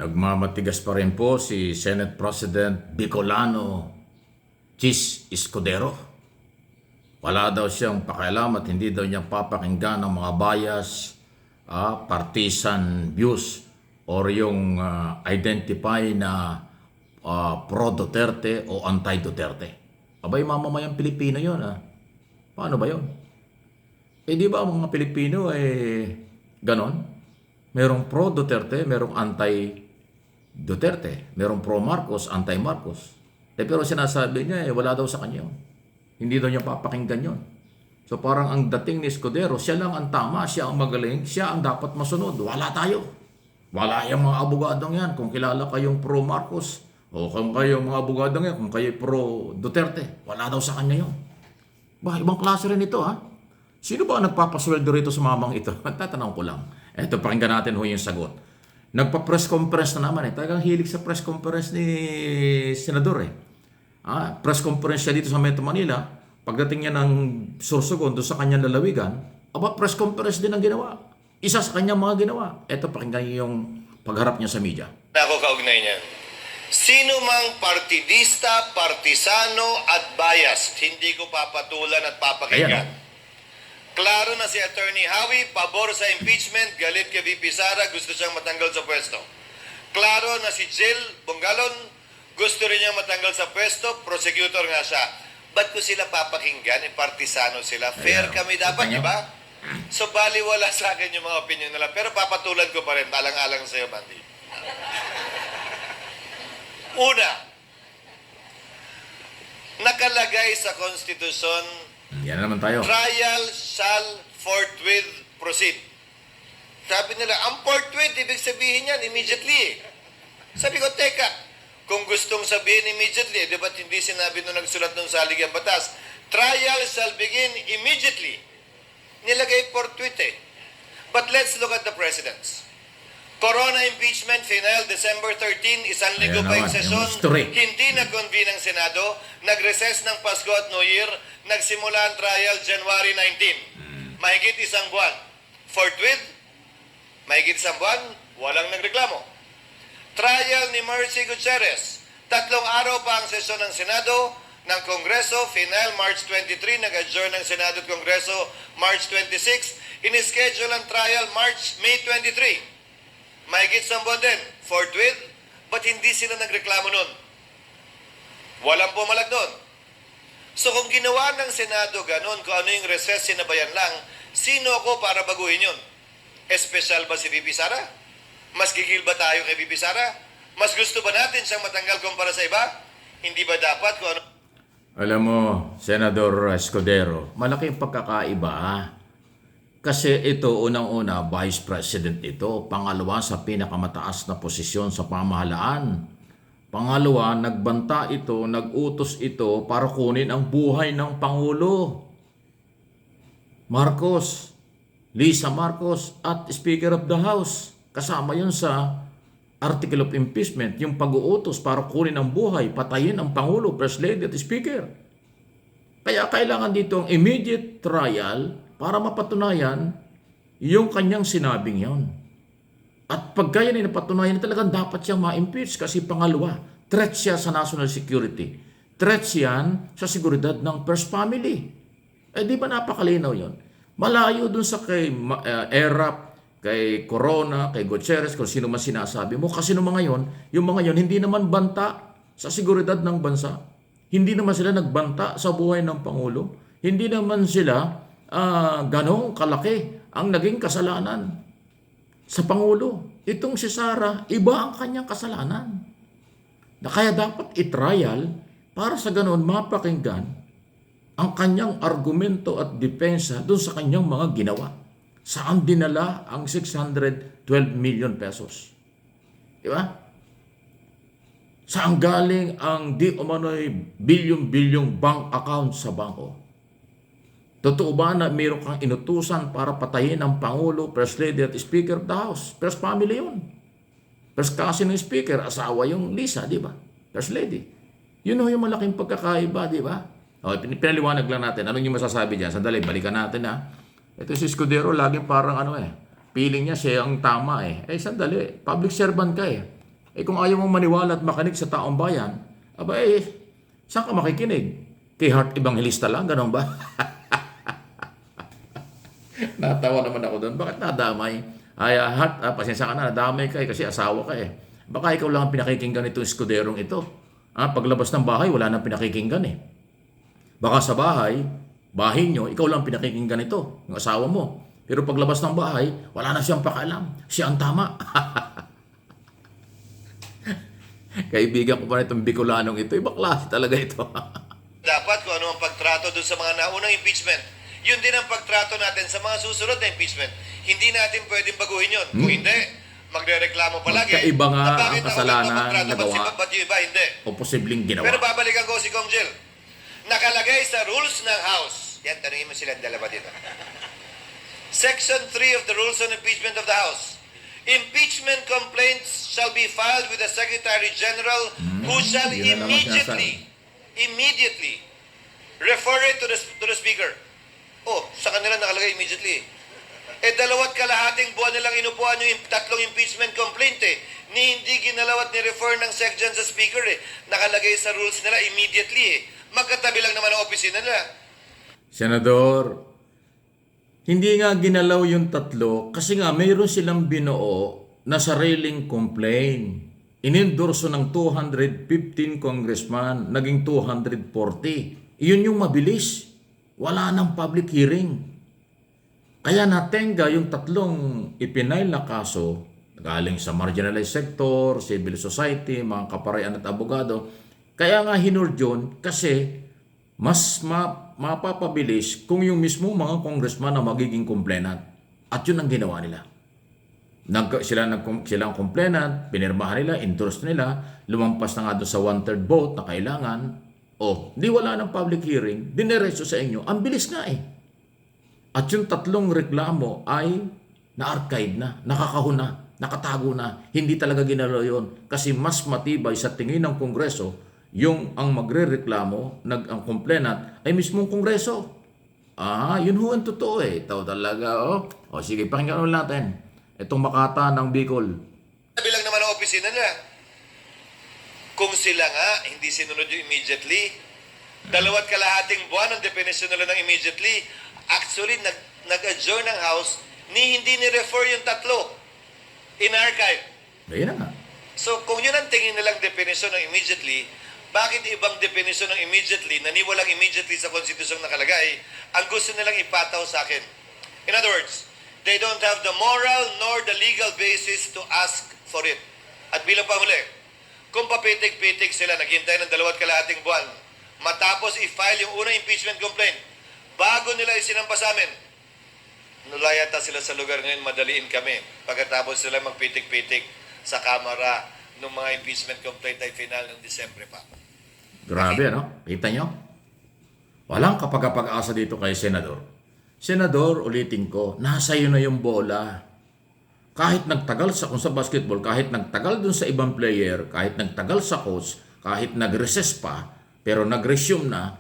Nagmamatigas pa rin po si Senate President Bicolano Chis Escudero. Wala daw siyang pakialam at hindi daw niya papakinggan ng mga bias, partisan views or yung identify na pro-Duterte o anti-Duterte. Abay, mamamayang Pilipino yun. Paano ba yun? Di ba ang mga Pilipino ganon? Merong pro-Duterte, merong anti-Duterte. Merong pro-Marcos, anti-Marcos. Pero sinasabi niya, wala daw sa kanya yun. Hindi daw niya papakinggan yun. So parang ang dating ni Escudero, siya lang ang tama, siya ang magaling, siya ang dapat masunod. Wala tayo. Wala yung mga abogadong yan. Kung kilala kayong pro-Marcos, o kung kayong mga abogadong yan, kung kayo pro-Duterte, wala daw sa kanya yun. Ibang klase rin ito, ha? Sino ba ang nagpapasweldo rito sa mamang ito? Tatanong ko lang. Eto, pakinggan natin yung sagot. Nagpa-press conference na naman. Talagang hilig sa press conference ni Senador. Press conference siya dito sa Metro Manila. Pagdating niya ng Sorsogon, doon sa kanyang lalawigan, press conference din ang ginawa. Isa sa kanyang mga ginawa. Eto, pakinggan yung pagharap niya sa media. Ako kaugnay niyan. Sino mang partidista, partisano at bias, hindi ko papatulan at papakinggan. Klaro na si Attorney Howie, pabor sa impeachment, galit kay VP Sara, gusto siyang matanggal sa pwesto. Klaro na si Jill Bongalon, gusto rin niyang matanggal sa pwesto, prosecutor nga siya. Ba't ko sila papakinggan? Partisano sila. Fair kami dapat, di ba? So baliwala sa akin yung mga opinion nila. Pero papatulan ko pa rin, alang-alang sa iyo, Mandy. Una, nakalagay sa konstitusyon, yan naman tayo. trial shall forthwith proceed. Sabi nila, ang forthwith, ibig sabihin yan, immediately. Sabi ko, teka, kung gustong sabihin immediately, di ba't hindi sinabi nung nagsulat ng salig ang batas? Trial shall begin immediately. Nilagay forthwith But let's look at the precedents. Corona impeachment, final December 13, isang linggo pa yung sesyon, hindi nag-convene ang Senado, nag-recess ng Pasko at New Year, nagsimula ang trial January 19. Mahigit isang buwan. Forthwith, mahigit isang buwan, walang nagreklamo. Trial ni Mercy Gutierrez, 3 araw pa ang sesyon ng Senado, ng Kongreso, final March 23, nag-adjourn ng Senado at Kongreso March 26, in-schedule ang trial May 23. Mahigit isang buwan din, forthwith, but hindi sila nagreklamo nun. Walang pumalag doon. So kung ginawa ng Senado ganun, kung ano yung recess, sinabayan lang, sino ako para baguhin yun? Espesyal ba si VP Sara? Mas gigil ba tayo kay VP Sara? Mas gusto ba natin siyang matanggal kumpara sa iba? Hindi ba dapat kung ano? Alam mo, Senador Escudero, malaking pagkakaiba. Kasi ito, unang-una, Vice President ito. Pangalawa, sa pinakamataas na posisyon sa pamahalaan. Pangalawa, nagbanta ito, nag-utos ito para kunin ang buhay ng Pangulo. Marcos, Lisa Marcos at Speaker of the House. Kasama yun sa Article of Impeachment, yung pag-uutos para kunin ang buhay, patayin ang Pangulo, First Lady at Speaker. Kaya kailangan dito ang immediate trial para mapatunayan yung kanyang sinabing yon. At pagka yan ay napatunayan, talagang dapat siyang ma-impeach kasi pangalawa, threat siya sa national security. Threat yan sa seguridad ng first family. Di ba napakalinaw yon? Malayo dun sa kay ERAP, kay Corona, kay Gutierrez, kung sino man sinasabi mo. Kasi yung mga yon, hindi naman banta sa seguridad ng bansa. Hindi naman sila nagbanta sa buhay ng Pangulo. Hindi naman sila ganong kalaki ang naging kasalanan sa Pangulo. Itong si Sara, iba ang kanyang kasalanan. Kaya dapat i-trial para sa ganon mapakinggan ang kanyang argumento at depensa doon sa kanyang mga ginawa. Saan dinala ang 612 million pesos? Di ba? Saan galing ang di umano'y bilyong-bilyong bank account sa bangko? Totoo ba na mayroon kang inutusan para patayin ang Pangulo, First Lady at Speaker of the House? First family yun. First cousin ng Speaker, asawa yung Lisa, di ba? First Lady. Yun yung malaking pagkakaiba, di ba? Pinaliwanag lang natin. Anong yung masasabi dyan? Sandali, balikan natin Ito si Escudero, laging parang feeling niya siya ang tama Sandali, public servant ka Eh kung ayaw mong maniwala at makinig sa taong bayan, aba saan ka makikinig? Kay Heart Evangelista lang, ganun ba? Natawa naman ako doon. Bakit nadamay? Ay, Heart, pasensya ka na, nadamay ka kasi asawa ka eh. Baka ikaw lang ang pinakikinggan itong eskuderong ito. Paglabas ng bahay, wala nang pinakikinggan eh. Baka sa bahay nyo, ikaw lang pinakikinggan ito, yung asawa mo. Pero paglabas ng bahay, wala na siyang pakialam. Siya ang tama. Kaibigan ko pa itong Bicolanong ito. Iba klase talaga ito. Dapat kung ano ang pagtrato dun sa mga naunang impeachment, yun din ang pagtrato natin sa mga susunod na impeachment. Hindi natin pwedeng baguhin yun. Kung hindi, magrereklamo palagi. Magkaiba nga na ang bakit ako kasalanan nagpapatrato, na gawa. ba't yung iba hindi? O posibleng Pero ginawa. babalikan ko si Kong Jill. Nakalagay sa rules ng House. Yan, tanungin mo silang dalawa dito. Section 3 of the Rules on Impeachment of the House. Impeachment complaints shall be filed with the Secretary General who shall yun na naman immediately refer it to the Speaker. Oh, sa kanila nakalagay immediately. Dalawat kalahating buwan nilang inupuan yung tatlong impeachment complaint ni hindi ginalawat ni refer ng SecGen sa Speaker Nakalagay sa rules nila immediately Magkatabi lang naman ang opisina nila. Senador, hindi nga ginalaw yung tatlo kasi nga mayroon silang binuo na sariling complaint. Inendorso ng 215 congressman, naging 240. Iyon yung mabilis. Wala nang public hearing. Kaya natenga yung tatlong ipinail na kaso galing sa marginalized sector, civil society, mga kaparayan at abogado. Kaya nga hinurd yun kasi mas mapapabilis kung yung mismo mga congressman na magiging complainant. At yun ang ginawa nila. Sila ang complainant, pinirmahan nila, endorse nila, lumampas na nga doon sa 1/3 vote na kailangan. Di wala ng public hearing, dinerecho sa inyo. Ang bilis nga At yung tatlong reklamo ay na-archive na, nakakahon na, nakatago na. Hindi talaga ginalaw yun kasi mas matibay sa tingin ng Kongreso yung ang magre-reklamo, ang complainant ay mismong Kongreso. Yun ho ang totoo Ito talaga sige, pakinggan natin. Itong Makata ng Bicol. Bilang naman ang opisina nila. Kung sila nga hindi sinunod yung immediately, 2 kalahating buwan ang definition nila ng immediately. Actually, nag-adjourn ng House ni hindi ni-refer yung tatlo in archive. Ayun na nga. So, kung yun ang tingin nilang definition ng immediately, bakit ibang definition ng immediately na walang immediately sa konstitusyong nakalagay, ang gusto nilang ipataw sa akin? In other words, they don't have the moral nor the legal basis to ask for it. At bilang panghuli, kung papitik-pitik sila, naghintay ng 2 kalahating buwan, matapos i-file yung unang impeachment complaint, bago nila isinampa sa amin, nulayata sila sa lugar ngayon, madaliin kami. Pagkatapos sila magpitik-pitik sa kamara ng mga impeachment complaint ay final ng Disyembre pa. Grabe, Kita nyo? Walang kapag-asa dito kay Senador. Senador, ulitin ko, nasa iyo na yung bola. Kahit nagtagal kung sa basketball, kahit nagtagal dun sa ibang player, kahit nagtagal sa coach, kahit nag-recess pa, pero nag-resume na,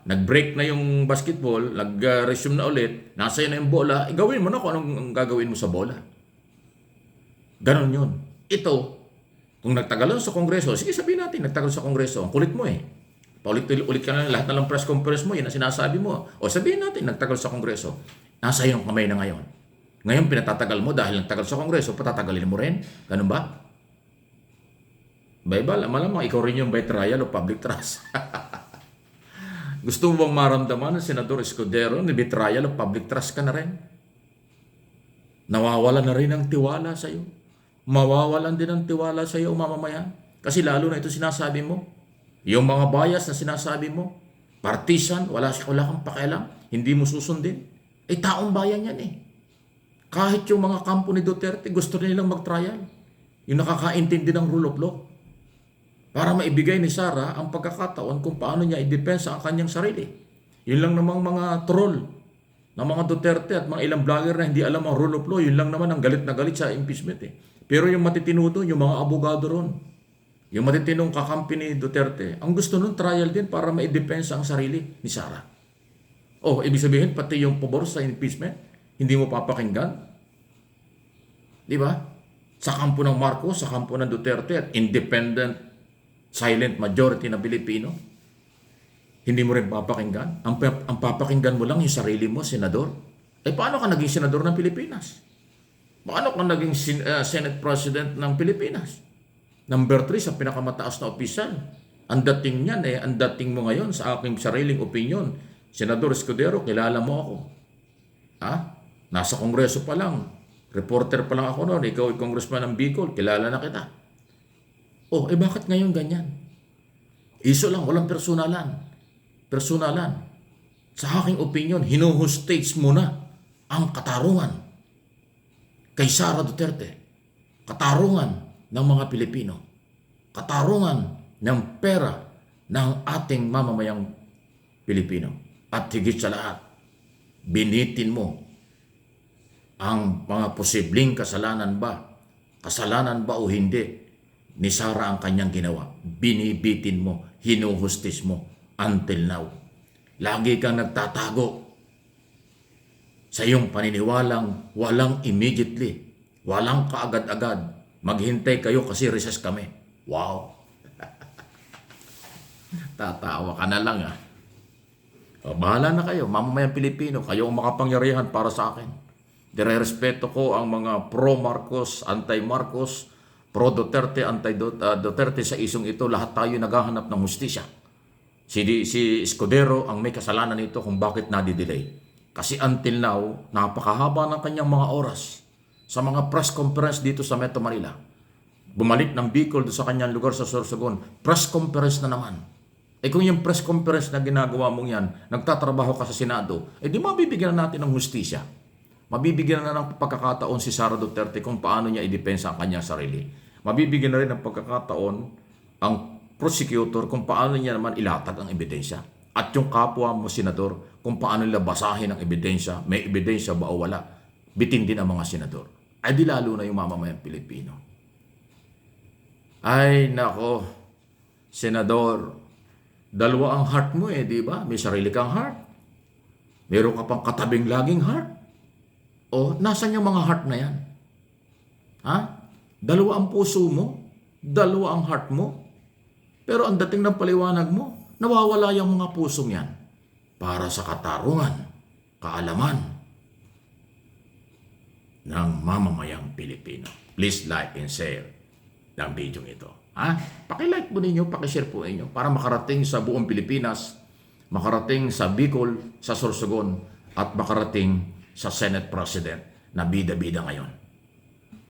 nag-break na yung basketball, nag-resume na ulit, nasa iyo na yung bola, gawin mo na kung anong gagawin mo sa bola. Ganon yun. Ito, kung nagtagalan sa Kongreso, sige sabihin natin, nagtagal sa Kongreso, ang kulit mo Paulit-ulit ka na lahat na lang press conference mo, yun ang sinasabi mo. O sabihin natin, nagtagal sa Kongreso, nasa iyo ang kamay na ngayon. Ngayon, pinatatagal mo dahil nagtagal sa Kongreso, patatagalin mo rin. Ganun ba? Malamang ikaw rin yung by trial o public trust. Gusto mo bang maramdaman ng Senador Escudero na betrayal o public trust ka na rin? Nawawala na rin ang tiwala sa iyo. Mawawalan din ang tiwala sa iyo, mamamayan. Kasi lalo na ito sinasabi mo. Yung mga bias na sinasabi mo, partisan, wala kang pakialam, hindi mo susundin. Taong bayan yan Kahit yung mga kampo ni Duterte, gusto nilang mag-trial. Yung nakakaintindi ng rule of law. Para maibigay ni Sara ang pagkakataon kung paano niya i-depensa ang kanyang sarili. Yun lang namang mga troll na mga Duterte at mga ilang vlogger na hindi alam ang rule of law, yun lang naman ang galit na galit sa impeachment Pero yung matitino doon, yung mga abogado ron, yung matitinong kakampi ni Duterte, ang gusto nun trial din para maidepensa ang sarili ni Sara. Ibig sabihin, pati yung pabor sa impeachment, hindi mo papakinggan? Di ba? Sa kampo ng Marcos, sa kampo ng Duterte, at independent, silent majority na Pilipino, hindi mo rin papakinggan? Ang papakinggan mo lang yung sarili mo, senador? Paano ka naging senador ng Pilipinas? Paano ka naging Senate President ng Pilipinas? Number 3 sa pinakamataas na opisyal. Ang dating niyan ang dating mo ngayon sa aking sariling opinion. Senador Escudero, kilala mo ako. Ha? Nasa Kongreso pa lang. Reporter pa lang ako noon. Ikaw ay congressman ng Bicol. Kilala na kita. Bakit ngayon ganyan? Iso lang, walang personalan. Personalan. Sa aking opinion, hinuhostage mo na ang katarungan kay Sara Duterte. Katarungan ng mga Pilipino. Katarungan ng pera ng ating mamamayang Pilipino. At higit sa lahat, binitin mo ang mga posibleng kasalanan ba o hindi ni Sara ang kanyang ginawa. Binibitin mo, hinuhustis mo until now. Lagi kang nagtatago sa iyong paniniwalang walang immediately, walang kaagad-agad. Maghintay kayo kasi recess kami. Wow! Tatawa ka na lang bahala na kayo, mamamayang Pilipino. Kayo ang makapangyarihan para sa akin. Direrespeto ko ang mga pro-Marcos, anti-Marcos, pro-Duterte, anti-Duterte sa isong ito. Lahat tayo naghahanap ng hustisya. Si Escudero ang may kasalanan nito kung bakit nadidelay. Kasi until now, napakahaba ng kanyang mga oras sa mga press conference dito sa Metro Manila. Bumalik ng Bicol sa kanyang lugar sa Sorsogon, press conference na naman. Kung yung press conference na ginagawa mong yan, nagtatrabaho ka sa Senado, di mabibigyan na natin ng hustisya. Mabibigyan na ng pagkakataon si Sara Duterte kung paano niya idepensa ang kanyang sarili. Mabibigyan na rin ng pagkakataon ang prosecutor kung paano niya naman ilatag ang ebidensya. At yung kapwa mo, senador, kung paano nila basahin ang ebidensya, may ebidensya ba o wala, bitin din ang mga senador. Di lalo na yung mamamayang Pilipino. Nako, senador, dalawa ang heart mo di ba? May sarili kang heart. Meron ka pang katabing laging heart. Nasan yung mga heart na yan? Dalawa ang puso mo, dalawa ang heart mo. Pero ang dating ng paliwanag mo, nawawala yung mga pusong yan para sa katarungan, kaalaman ng mamamayang Pilipino. Please like and share ng video ito. Paki-like po ninyo, paki-share po ninyo para makarating sa buong Pilipinas, makarating sa Bicol, sa Sorsogon, at makarating sa Senate President na bida-bida ngayon.